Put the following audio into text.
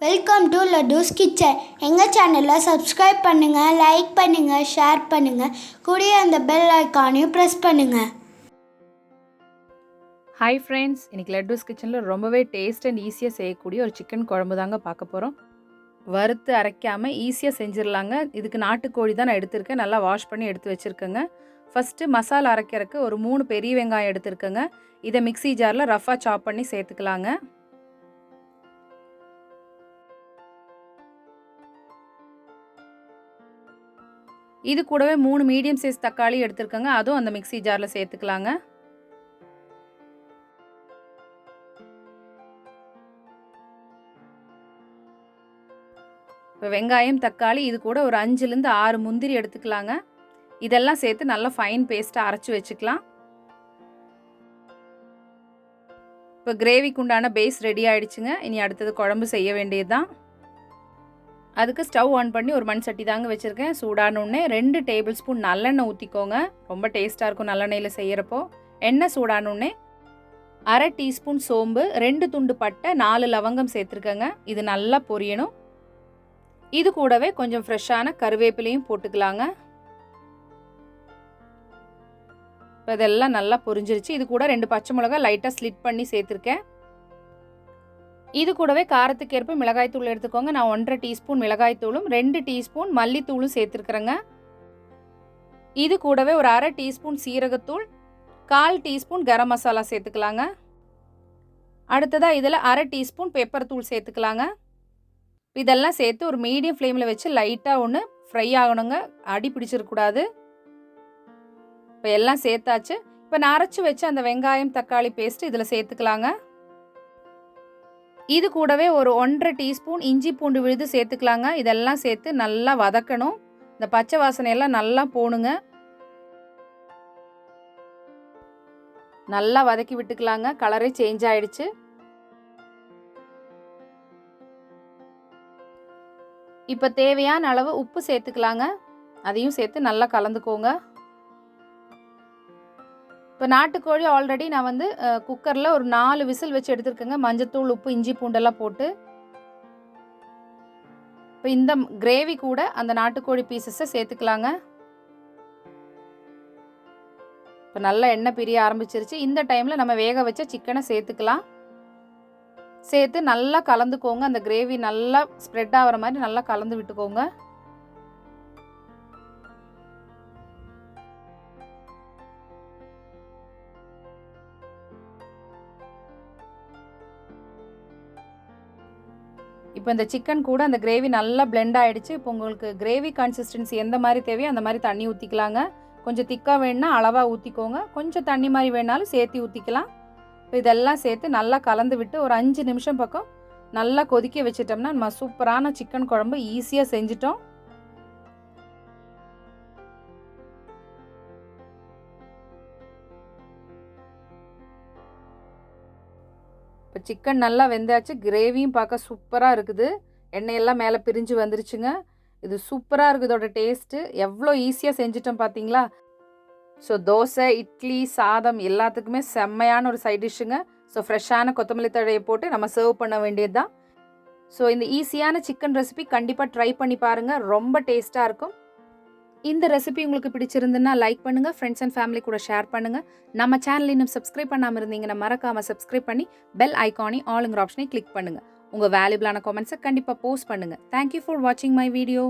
Welcome to லட்டூஸ் kitchen. எங்கள் சேனலில் subscribe பண்ணுங்கள், லைக் பண்ணுங்கள், ஷேர் பண்ணுங்கள். கூடயே அந்த பெல் ஐக்கானையும் ப்ரெஸ் பண்ணுங்கள். ஹாய் ஃப்ரெண்ட்ஸ், இன்றைக்கி லட்டூஸ் கிச்சனில் ரொம்பவே டேஸ்ட் அண்ட் ஈஸியாக செய்யக்கூடிய ஒரு சிக்கன் குழம்பு தாங்க பார்க்க போகிறோம். வறுத்து அரைக்காமல் ஈஸியாக செஞ்சிடலாங்க. இதுக்கு நாட்டுக்கோழி தான் நான் எடுத்திருக்கேன். நல்லா வாஷ் பண்ணி எடுத்து வச்சுருக்கேங்க. ஃபஸ்ட்டு மசாலா அரைக்கிறதுக்கு ஒரு 3 பெரிய வெங்காயம் எடுத்துருக்கேங்க. இதை மிக்ஸி ஜாரில் ரஃபாக சாப் பண்ணி சேர்த்துக்கலாங்க. இது கூடவே 3 மீடியம் சைஸ் தக்காளி எடுத்துருக்கேங்க. அதுவும் அந்த மிக்ஸி ஜாரில் சேர்த்துக்கலாங்க. இப்போ வெங்காயம், தக்காளி, இது கூட ஒரு 5லேருந்து 6 முந்திரி எடுத்துக்கலாங்க. இதெல்லாம் சேர்த்து நல்லா ஃபைன் பேஸ்ட்டாக அரைச்சி வச்சுக்கலாம். இப்போ கிரேவிக்கு உண்டான பேஸ் ரெடி ஆகிடுச்சுங்க. இனி அடுத்தது குழம்பு செய்ய வேண்டியது தான். அதுக்கு ஸ்டவ் ஆன் பண்ணி ஒரு மண் சட்டி தாங்க வச்சுருக்கேன். சூடானோடனே 2 டேபிள் ஸ்பூன் நல்லெண்ணெய் ஊற்றிக்கோங்க. ரொம்ப டேஸ்ட்டாக இருக்கும் நல்லெண்ணெயில் செய்கிறப்போ. எண்ணெய் சூடானோடனே 1/2 டீஸ்பூன் சோம்பு, 2 துண்டு பட்டை, 4 லவங்கம் சேர்த்துருக்கேங்க. இது நல்லா பொரியணும். இது கூடவே கொஞ்சம் ஃப்ரெஷ்ஷான கருவேப்பிலையும் போட்டுக்கலாங்க. இப்போ இதெல்லாம் நல்லா பொரிஞ்சிருச்சு. இது கூட 2 பச்சை மிளகாய் லைட்டாக ஸ்லிட் பண்ணி சேர்த்துருக்கேன். இது கூடவே காரத்துக்கு ஏற்ப மிளகாய்த்தூள் எடுத்துக்கோங்க. நான் 1/2 டீஸ்பூன் மிளகாய்த்தூளும் 2 டீஸ்பூன் மல்லித்தூளும் சேர்த்துருக்குறேங்க. இது கூடவே ஒரு 1/2 டீஸ்பூன் சீரகத்தூள், 1/4 டீஸ்பூன் கரம் மசாலா சேர்த்துக்கலாங்க. அடுத்ததாக இதில் 1/2 டீஸ்பூன் பெப்பர் தூள் சேர்த்துக்கலாங்க. இதெல்லாம் சேர்த்து ஒரு மீடியம் ஃப்ளேமில் வச்சு லைட்டாக ஒன்று ஃப்ரை ஆகணுங்க. அடி பிடிச்சிடக்கூடாது. இப்போ எல்லாம் சேர்த்தாச்சு. இப்போ நான் அரைச்சி வச்ச அந்த வெங்காயம் தக்காளி பேஸ்ட்டு இதில் சேர்த்துக்கலாங்க. இது கூடவே ஒரு 1/2 டீஸ்பூன் இஞ்சி பூண்டு விழுது சேர்த்துக்கலாங்க. இதெல்லாம் சேர்த்து நல்லா வதக்கணும். இந்த பச்சை வாசனையெல்லாம் நல்லா போணுங்க. நல்லா வதக்கி விட்டுக்கலாங்க. கலரே சேஞ்ச் ஆயிடுச்சு. இப்போ தேவையான அளவு உப்பு சேர்த்துக்கலாங்க. அதையும் சேர்த்து நல்லா கலந்துக்கோங்க. இப்போ நாட்டுக்கோழி ஆல்ரெடி நான் வந்து குக்கரில் ஒரு 4 விசில் வச்சு எடுத்துருக்கேங்க. மஞ்சத்தூள், உப்பு, இஞ்சி பூண்டெல்லாம் போட்டு. இப்போ இந்த கிரேவி கூட அந்த நாட்டுக்கோழி பீசஸை சேர்த்துக்கலாங்க. இப்போ நல்லா எண்ணெய் பிரிய ஆரம்பிச்சிருச்சு. இந்த டைமில் நம்ம வேக வச்ச சிக்கனை சேர்த்துக்கலாம். சேர்த்து நல்லா கலந்துக்கோங்க. அந்த கிரேவி நல்லா ஸ்ப்ரெட் ஆகிற மாதிரி நல்லா கலந்து விட்டுக்கோங்க. இப்போ இந்த சிக்கன் கூட அந்த கிரேவி நல்லா பிளெண்ட் ஆகிடுச்சு. இப்போ உங்களுக்கு கிரேவி கன்சிஸ்டன்சி எந்த மாதிரி தேவையோ அந்த மாதிரி தண்ணி ஊற்றிக்கலாங்க. கொஞ்சம் திக்காக வேணுன்னா அளவாக ஊற்றிக்கோங்க. கொஞ்சம் தண்ணி மாதிரி வேணாலும் சேர்த்து ஊற்றிக்கலாம். இப்போ இதெல்லாம் சேர்த்து நல்லா கலந்து விட்டு ஒரு 5 நிமிஷம் பக்கம் நல்லா கொதிக்க வச்சிட்டோம்னா நம்ம சூப்பரான சிக்கன் குழம்பு ஈஸியாக செஞ்சிட்டோம். இப்போ சிக்கன் நல்லா வெந்தாச்சு. கிரேவியும் பார்க்க சூப்பராக இருக்குது. எண்ணெயெல்லாம் மேலே பிரிஞ்சு வந்துருச்சுங்க. இது சூப்பராக இருக்குது. இதோட டேஸ்ட்டு எவ்வளோ ஈஸியாக செஞ்சிட்டோம் பார்த்தீங்களா? ஸோ தோசை, இட்லி, சாதம் எல்லாத்துக்குமே செம்மையான ஒரு சைட் டிஷ்ஷுங்க. ஸோ ஃப்ரெஷ்ஷான கொத்தமல்லி தழையை போட்டு நம்ம சர்வ் பண்ண வேண்டியது தான். ஸோ இந்த ஈஸியான சிக்கன் ரெசிபி கண்டிப்பாக ட்ரை பண்ணி பாருங்கள். ரொம்ப டேஸ்ட்டாக இருக்கும். இந்த ரெசிபி உங்களுக்கு பிடிச்சிருந்துன்னா லைக் பண்ணுங்கள். ஃப்ரெண்ட்ஸ் அண்ட் ஃபேமிலி கூட ஷேர் பண்ணுங்கள். நம்ம சேனல் இன்னும் சப்ஸ்கிரைப் பண்ணாமல் இருந்தீங்கன்னா மறக்காமல் சப்ஸ்கிரைப் பண்ணி பெல் ஐக்கானி ஆளுங்கிற ஆப்ஷனை கிளிக் பண்ணுங்கள். உங்கள் வேல்யூபிளான கமெண்ட்ஸை கண்டிப்பாக போஸ்ட் பண்ணுங்கள். தேங்க்யூ ஃபார் வாட்சிங் மை வீடியோ.